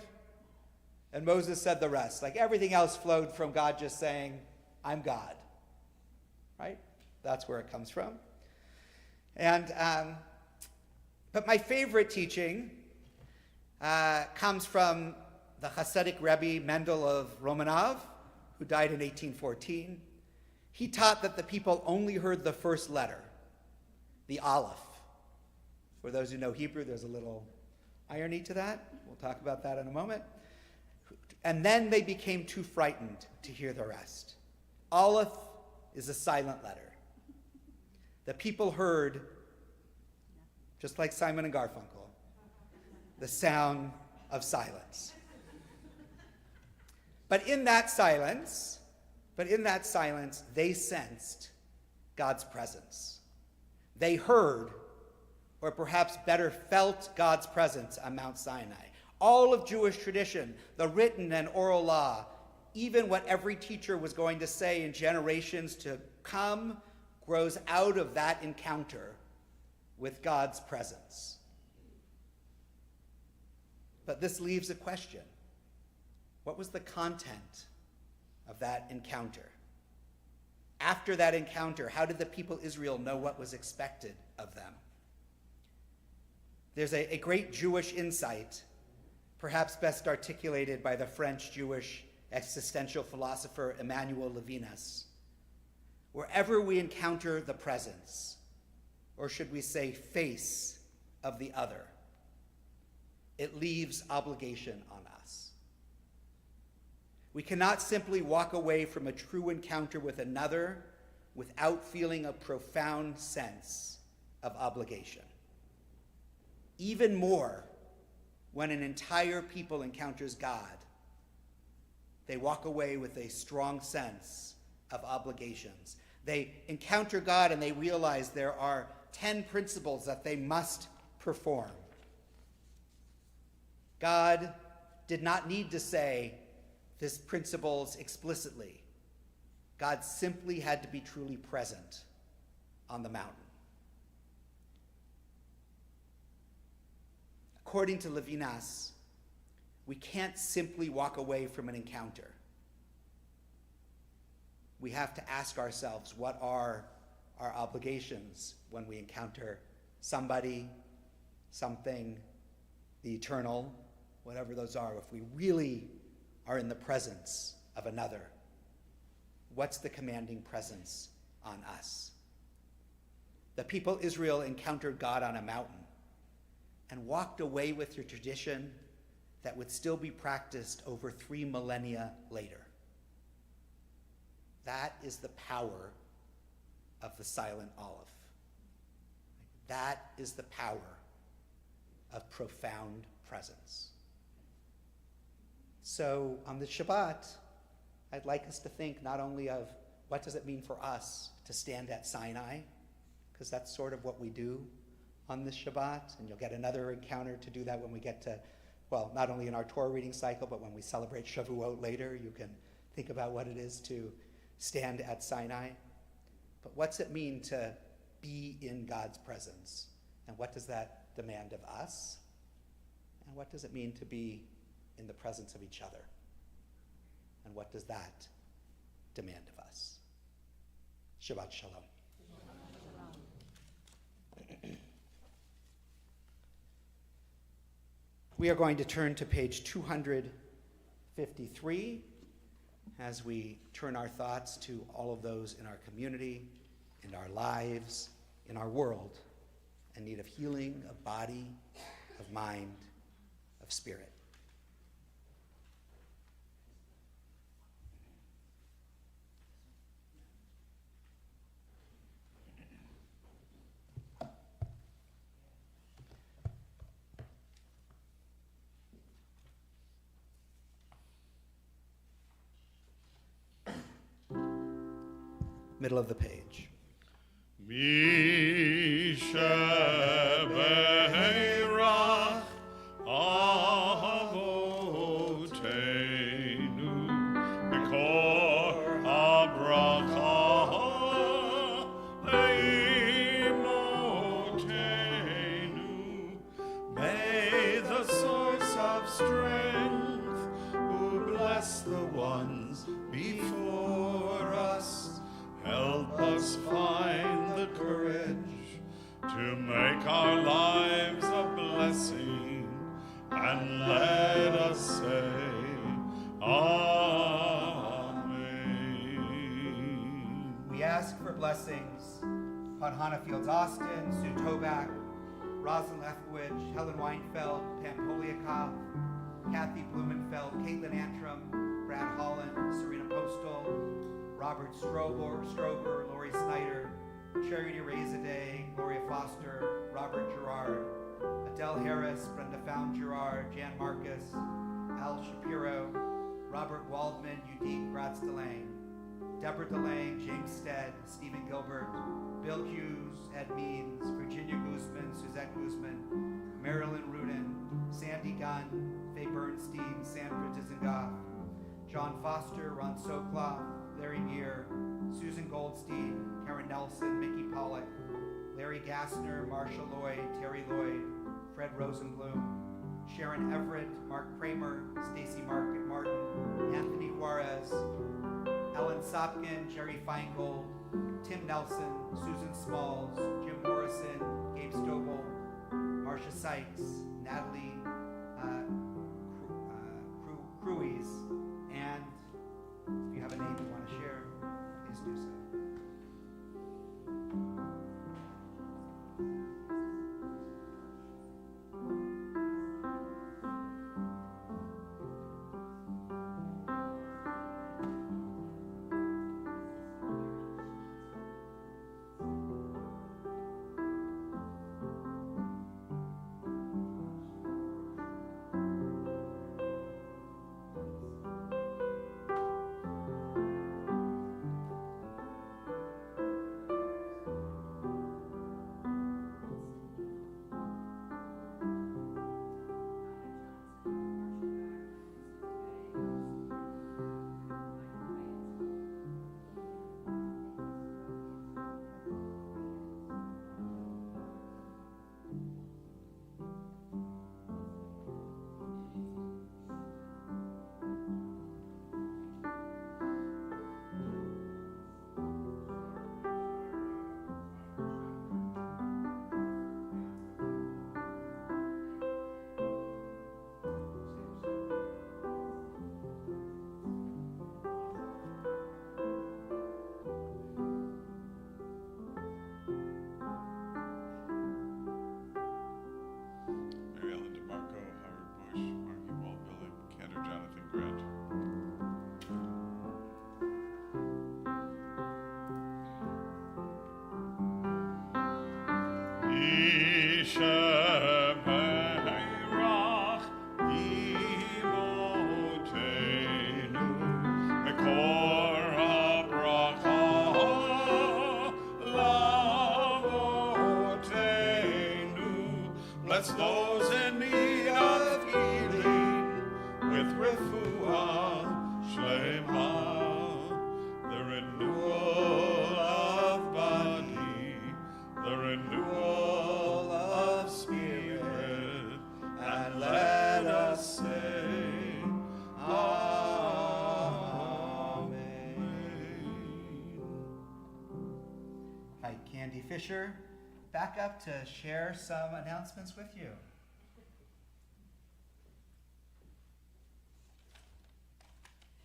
and Moses said the rest. Like everything else flowed from God just saying, I'm God. Right? That's where it comes from. And, but my favorite teaching comes from the Hasidic Rebbe Mendel of Romanov, who died in 1814. He taught that the people only heard the first letter, the Aleph. For those who know Hebrew, there's a little irony to that. We'll talk about that in a moment. And then they became too frightened to hear the rest. Aleph is a silent letter. The people heard, just like Simon and Garfunkel, the sound of silence. But in that silence, they sensed God's presence. They heard, or perhaps better felt, God's presence on Mount Sinai. All of Jewish tradition, the written and oral law, even what every teacher was going to say in generations to come, grows out of that encounter with God's presence. But this leaves a question. What was the content of that encounter? After that encounter, how did the people Israel know what was expected of them? There's a great Jewish insight, perhaps best articulated by the French Jewish existential philosopher Emmanuel Levinas. Wherever we encounter the presence, or should we say face, of the other, it leaves obligation on us. We cannot simply walk away from a true encounter with another without feeling a profound sense of obligation. Even more, when an entire people encounters God, they walk away with a strong sense of obligations. They encounter God and they realize there are 10 principles that they must perform. God did not need to say these principles explicitly. God simply had to be truly present on the mountain. According to Levinas, we can't simply walk away from an encounter. We have to ask ourselves, what are our obligations when we encounter somebody, something, the eternal, whatever those are? If we really are in the presence of another, what's the commanding presence on us? The people Israel encountered God on a mountain and walked away with a tradition that would still be practiced over 3 millennia later. That is the power of the silent olive. That is the power of profound presence. So on the Shabbat, I'd like us to think not only of what does it mean for us to stand at Sinai, because that's sort of what we do on this Shabbat, and you'll get another encounter to do that when we get to, well, not only in our Torah reading cycle, but when we celebrate Shavuot later, you can think about what it is to stand at Sinai. But what's it mean to be in God's presence? And what does that demand of us? And what does it mean to be in the presence of each other? And what does that demand of us? Shabbat Shalom. We are going to turn to page 253 as we turn our thoughts to all of those in our community, in our lives, in our world in need of healing, of body, of mind, of spirit. Middle of the page. Mishabeirach Avotenu Mikor Habracha Leimotenu. May the source of strength, who bless the ones before us, help us find the courage to make our lives a blessing, and let us say, Amen. We ask for blessings upon Hannah Fields Austin, Sue Toback, Rosalind Lefkowitz, Helen Weinfeld, Pam Poliakoff, Kathy Blumenfeld, Caitlin Antrim, Brad Holland, Serena Postal, Robert Strober, Lori Snyder, Charity Razadeh, Gloria Foster, Robert Gerard, Adele Harris, Brenda Found Gerard, Jan Marcus, Al Shapiro, Robert Waldman, Udine Gratz DeLange, Deborah DeLange, James Stead, Stephen Gilbert, Bill Hughes, Ed Means, Virginia Guzman, Suzette Guzman, Marilyn Rudin, Sandy Gunn, Faye Bernstein, Sandra Dizengoff, John Foster, Ron Sokloff, Larry Muir, Susan Goldstein, Karen Nelson, Mickey Pollock, Larry Gassner, Marsha Lloyd, Terry Lloyd, Fred Rosenblum, Sharon Everett, Mark Kramer, Stacy Martin, Anthony Juarez, Ellen Sopkin, Jerry Feingold, Tim Nelson, Susan Smalls, Jim Morrison, Gabe Stobel, Marcia Sykes, Natalie Cruise, and if you have a name you want to share, please do so. Shebeirach imotenu mekor habracha lavotenu. Bless those in need of healing with refuah shlema, the renewal of body, the renewal of spirit, and let us say, Amen. Hi, Candy Fisher, back up to share some announcements with you.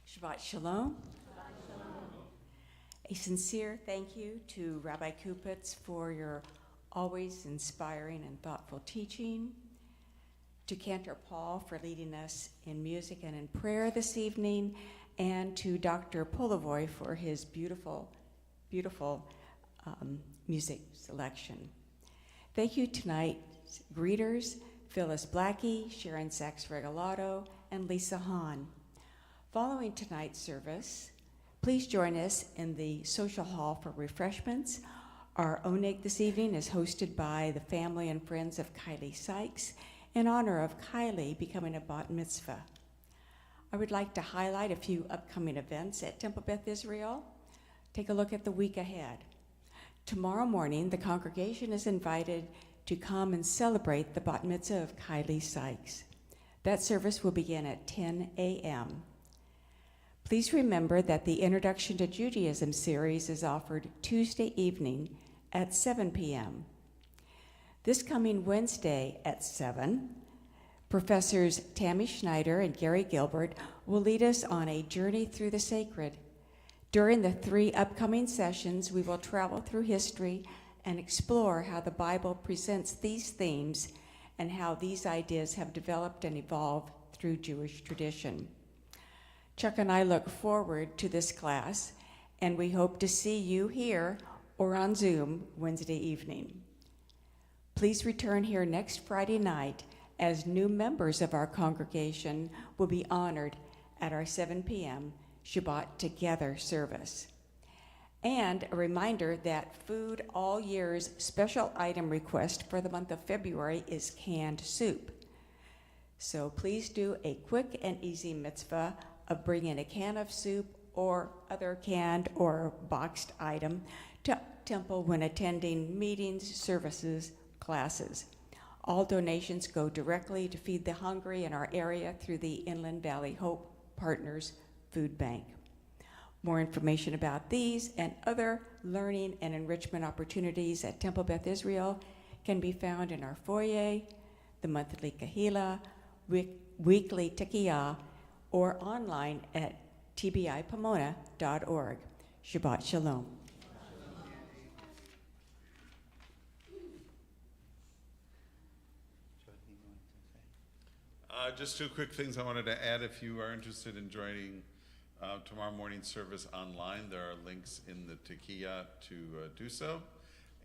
Shabbat Shalom. A sincere thank you to Rabbi Kupitz for your always inspiring and thoughtful teaching, to Cantor Paul for leading us in music and in prayer this evening, and to Dr. Polivoy for his beautiful music selection. Thank you tonight's greeters, Phyllis Blackie, Sharon Sachs-Regalado, and Lisa Hahn. Following tonight's service, please join us in the social hall for refreshments. Our oneg this evening is hosted by the family and friends of Kylie Sykes in honor of Kylie becoming a bat mitzvah. I would like to highlight a few upcoming events at Temple Beth Israel. Take a look at the week ahead. Tomorrow morning, the congregation is invited to come and celebrate the bat mitzvah of Kylie Sykes. That service will begin at 10 a.m. Please remember that the Introduction to Judaism series is offered Tuesday evening at 7 p.m. This coming Wednesday at 7, Professors Tammy Schneider and Gary Gilbert will lead us on a journey through the sacred. During the 3 upcoming sessions, we will travel through history and explore how the Bible presents these themes and how these ideas have developed and evolved through Jewish tradition. Chuck and I look forward to this class, and we hope to see you here or on Zoom Wednesday evening. Please return here next Friday night as new members of our congregation will be honored at our 7 p.m. Shabbat Together service. And a reminder that Food All Year's special item request for the month of February is canned soup. So please do a quick and easy mitzvah of bringing a can of soup or other canned or boxed item to Temple when attending meetings, services, classes. All donations go directly to feed the hungry in our area through the Inland Valley Hope Partners Food Bank. More information about these and other learning and enrichment opportunities at Temple Beth Israel can be found in our foyer, the monthly kahila, weekly tikiyah, or online at tbipomona.org. Shabbat Shalom. Just 2 quick things I wanted to add. If you are interested in joining tomorrow morning's service online, there are links in the Tekiah to do so.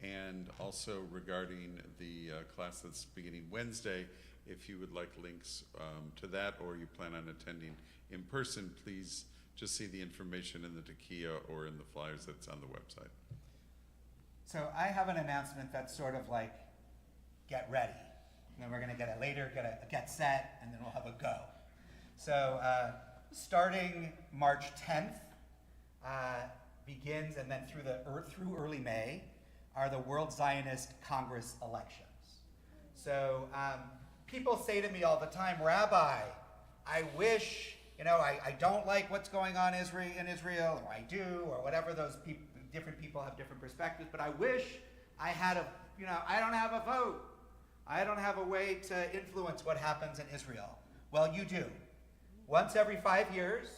And also regarding the class that's beginning Wednesday, if you would like links to that or you plan on attending in person, please just see the information in the Tekiah or in the flyers that's on the website. So I have an announcement that's sort of like, get ready. And then we're going to get it later, get set, and then we'll have a go. So starting March 10th begins, and then through early May, are the World Zionist Congress elections. So people say to me all the time, Rabbi, I wish, I don't like what's going on in Israel, or I do, or whatever those different people have different perspectives, but I wish I had I don't have a vote. I don't have a way to influence what happens in Israel. Well, you do. Once every 5 years,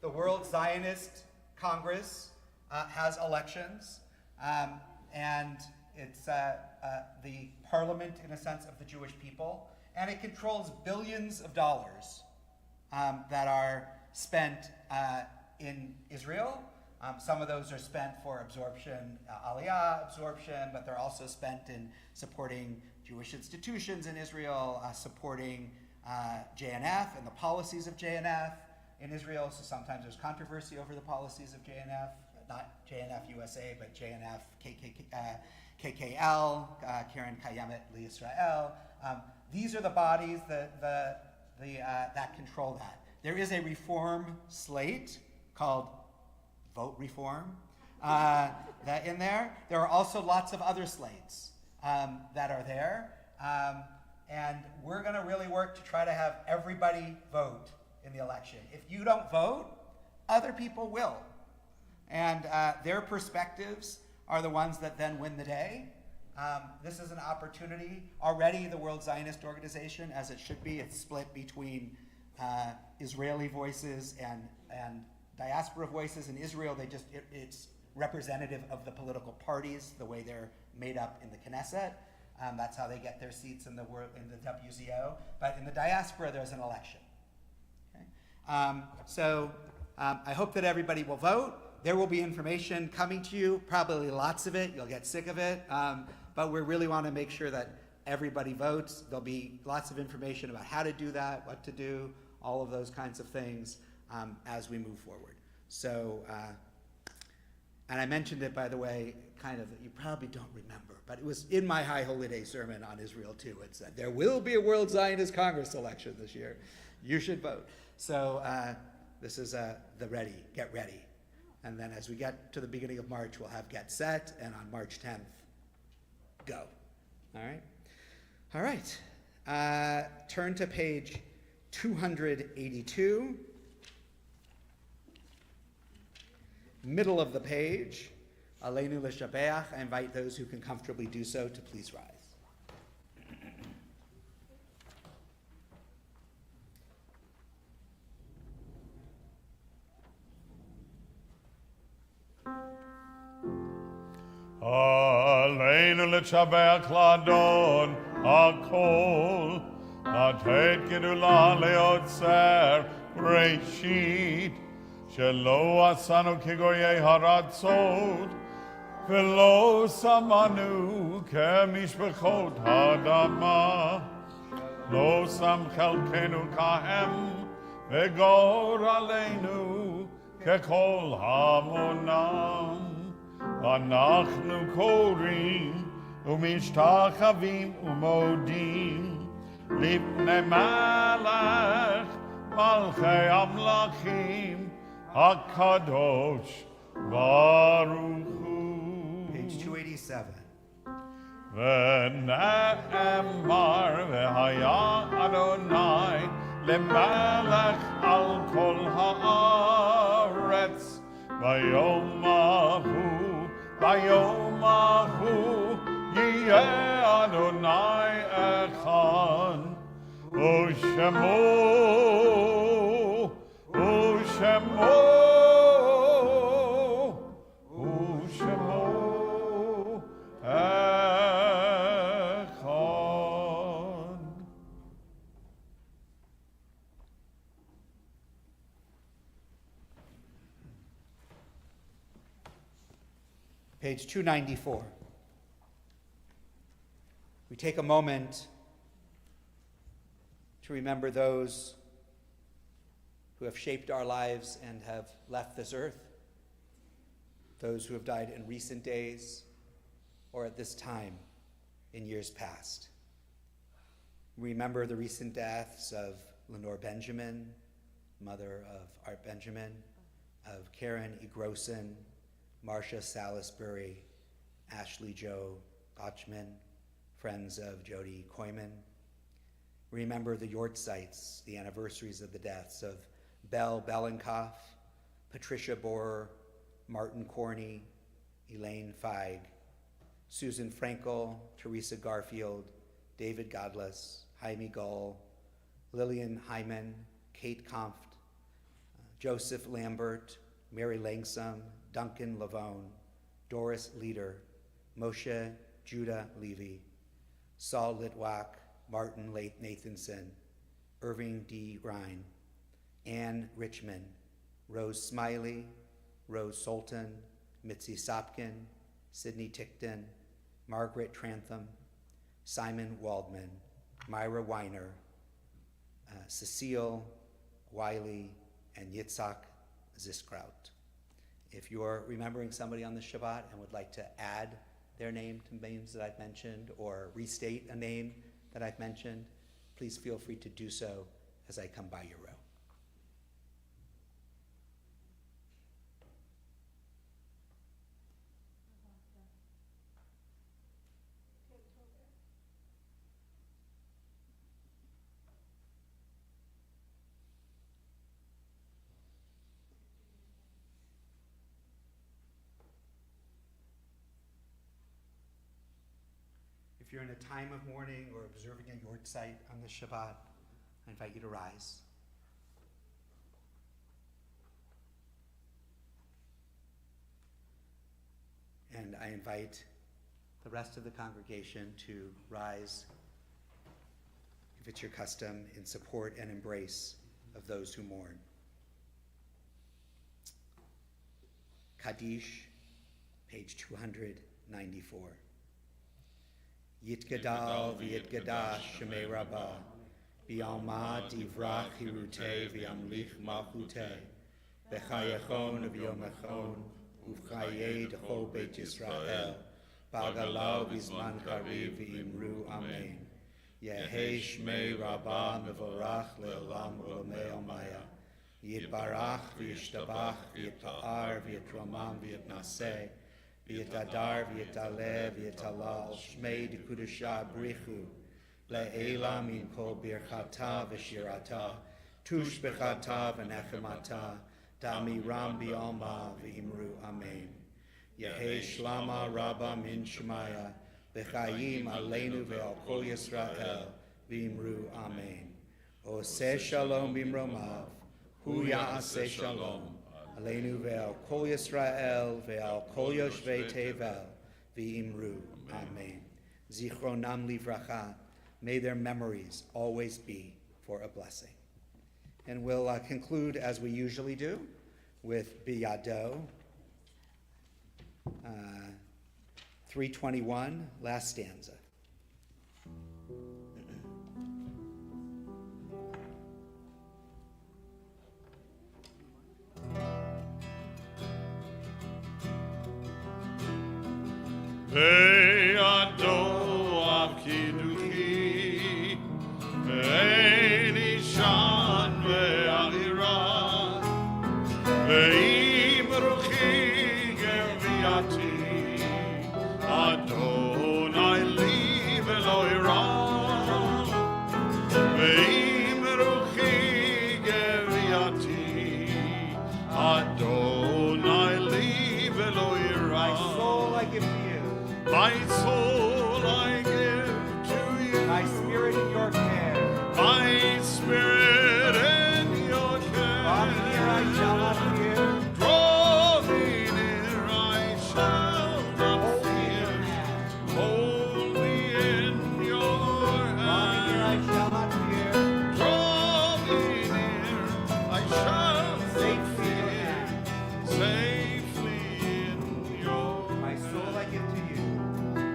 the World Zionist Congress has elections, and it's the parliament, in a sense, of the Jewish people, and it controls billions of dollars that are spent in Israel. Some of those are spent for Aliyah absorption, but they're also spent in supporting Jewish institutions in Israel, supporting JNF and the policies of JNF in Israel. So sometimes there's controversy over the policies of JNF, not JNF USA, but JNF KKL, Karen Kayemet L'Yisrael. These are the bodies that control that. There is a reform slate called Vote Reform that in there. There are also lots of other slates that are there. And we're going to really work to try to have everybody vote in the election. If you don't vote, other people will. And their perspectives are the ones that then win the day. This is an opportunity. Already the World Zionist Organization, as it should be, it's split between Israeli voices and diaspora voices. In Israel, it's representative of the political parties, the way they're made up in the Knesset. That's how they get their seats in the WZO. But in the diaspora, there's an election. Okay? I hope that everybody will vote. There will be information coming to you, probably lots of it. You'll get sick of it. But we really want to make sure that everybody votes. There'll be lots of information about how to do that, what to do, all of those kinds of things as we move forward. So, and I mentioned it, by the way, kind of, you probably don't remember, but it was in my High Holy Day sermon on Israel too. It said, there will be a World Zionist Congress election this year. You should vote. So this is the ready, get ready. And then as we get to the beginning of March, we'll have get set, and on March 10th, go. All right? All right. Turn to page 282. Middle of the page, Aleinu L'Shabeach. I invite those who can comfortably do so to please rise. Aleinu l'shabeach l'Adon hakol, לתת גדולה ליוצר ראשית, שלא עשינו כגויי הרצות, ולא שמנו כמשפחות האדמה, לא שם חלקנו כהם, וגורלנו ככל המונם. אנחנו קוראים ומשתחווים ומודים לפני מלך מלכי המלכים הקדוש ברוך הוא. Page 287. ונאמר והיה אדוני למלך על כל הארץ ביום ההוא יהיה אדוני אחד ושמו אחד. Page 294. We take a moment to remember those who have shaped our lives and have left this earth, those who have died in recent days or at this time in years past. We remember the recent deaths of Lenore Benjamin, mother of Art Benjamin, of Karen E. Grossen, Marcia Salisbury, Ashley Joe Gotchman, friends of Jody Koyman. Remember the Yortzites, the anniversaries of the deaths of Belle Belenkoff, Patricia Borer, Martin Corney, Elaine Feig, Susan Frankel, Teresa Garfield, David Godless, Jaime Gull, Lillian Hyman, Kate Kampft, Joseph Lambert, Mary Langsam, Duncan Lavone, Doris Leader, Moshe Judah Levy, Saul Litwack, Martin Nathanson, Irving D. Ryan, Ann Richmond, Rose Smiley, Rose Sultan, Mitzi Sopkin, Sidney Tickton, Margaret Trantham, Simon Waldman, Myra Weiner, Cecile Wiley, and Yitzhak Ziskraut. If you're remembering somebody on the Shabbat and would like to add their name to names that I've mentioned or restate a name that I've mentioned, please feel free to do so as I come by your row. If you're in a time of mourning or observing a Yortzeit on the Shabbat, I invite you to rise. And I invite the rest of the congregation to rise, if it's your custom, in support and embrace of those who mourn. Kaddish, page 294. Yitgadal v'yitgadash shemei rabbah, b'alma divrach hirutei v'yamlich malchutei, b'chayechon v'yomechon, uv'chayei d'chol beit Yisrael, b'agalau v'zman kariv v'imru amen. Yehei shmei rabbah mevorach le'olam olamei almaya, yitbarach v'yishtabach v'yitpa'ar v'yitramam v'yitnaseh, v'yitadar v'yitaleh v'yitalal shmei d'kudusha brichu le'ela min kol birchata v'shirata tush b'chata v'nechemata damiram b'alma v'imru amen. Yehei shlama rabba min shemaya b'chayim aleinu ve'al kol Yisrael v'imru amen. Oseh shalom b'imromav hu ya'aseh shalom aleinu ve'al kol Yisrael ve'al kol yoshvei tevel v'imru amen. Zichronam livracha, may their memories always be for a blessing. And we'll conclude, as we usually do, with Biyado, 321, last stanza. Beyado avkiduki, Elishan ve'alira, ve'imruchi geviati, Adonai li velo ira, ve'imruchi geviati, Adonai li velo ira. My soul I give to you. My soul I give to you. My spirit in your care. My spirit in your Draw me near, I shall not care. fear. Draw me near, I shall not Hold me in your fear. hand. Hold me in your Draw me near, I hand. shall not fear. Draw me near, I shall Safely in your fear. hand. Safely in your My soul I give to you.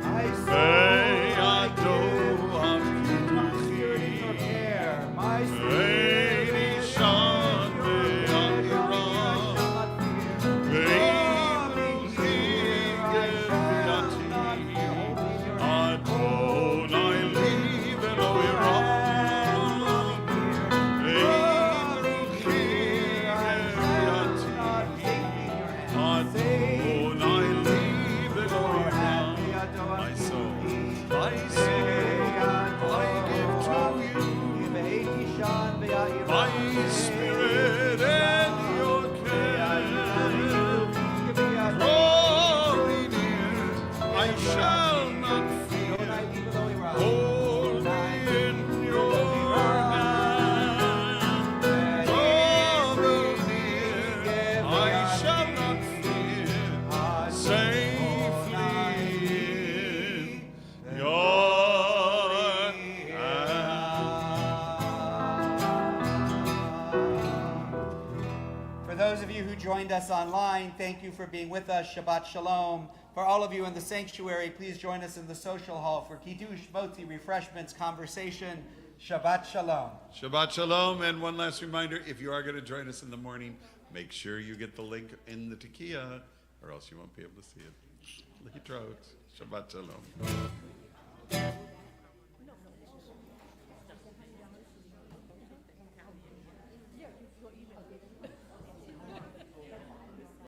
My soul Hey, I give. My Adonai, spirit in your care. My spirit in Elishan your care. Draw me near, I shall not fear. Draw me near, I shall not fear. Hold me in your hand. Adonai live Elohira. Adonai live Elohira. My soul, I give to you. My spirit and your care. Draw me near, I shall not fear. Hold me in your hand. Draw me near, I shall not fear. Safely in your hand. For those of you who joined us online, thank you for being with us. Shabbat Shalom. For all of you in the sanctuary, please join us in the social hall for Kiddush, Motzi, refreshments, conversation. Shabbat Shalom. Shabbat Shalom, and one last reminder, if you are going to join us in the morning, make sure you get the link in the Tekiah, or else you won't be able to see it. Shabbat Shalom.